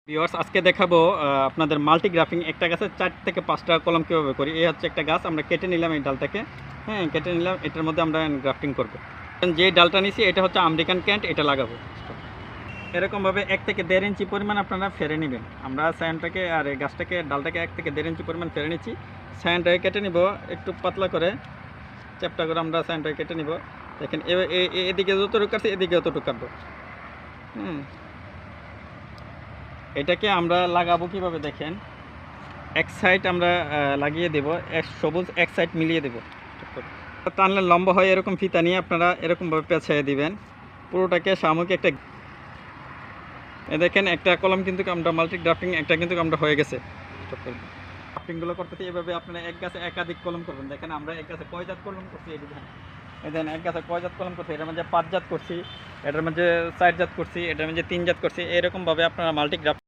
Viewers আজকে দেখাবো আপনাদের মাল্টি গ্রাফটিং একটা গাছে 4 থেকে 5টা কলম কীভাবে করি। এই হচ্ছে একটা গাছ আমরা কেটে নিলাম এই ডালটাকে, হ্যাঁ কেটে নিলাম। এটার মধ্যে আমরা গ্রাফটিং করব। যে ডালটা নিছি এটা হচ্ছে আমেরিকান ক্যান্ট, এটা লাগাবো। এরকমভাবে 1 থেকে 1.5 ইঞ্চি পরিমাণ আপনারা ফেরে নেবেন। আমরা সায়ানটাকে আর এই গাছটাকে ডালটাকে 1 থেকে 1.5 ইঞ্চি পরিমাণ ফেরে নিচ্ছি। সায়ানটাকে কেটে নিব একটু পাতলা করে, চ্যাপটা করে আমরা সায়ানটাকে কেটে নিব। দেখেন এদিকে যতটুকু কাটছি এদিকে যতটুকু কাটবো। এটাকে আমরা লাগাবো কিভাবে দেখেন, এক সাইড আমরা লাগিয়ে দেব, সবুজ এক সাইড মিলিয়ে দেব। টানলে লম্বা হয় এরকম ফিতা নিয়ে আপনারা এরকমভাবে পেঁচাইয়ে দিবেন পুরোটাকে। সামগ্রী একটা দেখেন একটা কলম কিন্তু আমরা মাল্টি গ্রাফটিং একটা কিন্তু আমরা হয়ে গেছে। গ্রাফটিংগুলো করতেছি এভাবে আপনারা এক গাছে একাধিক কলম করবেন। দেখেন আমরা এক গাছে কয় জাত কলম করছি, এই দেখেন দেখেন এক গাছে কয় জাত কলম করছি, এটার মধ্যে 5 জাত করছি, এটার মধ্যে 4 জাত করছি, এটার মধ্যে 3 জাত করছি। এরকমভাবে আপনারা মাল্টি গ্রাফটিং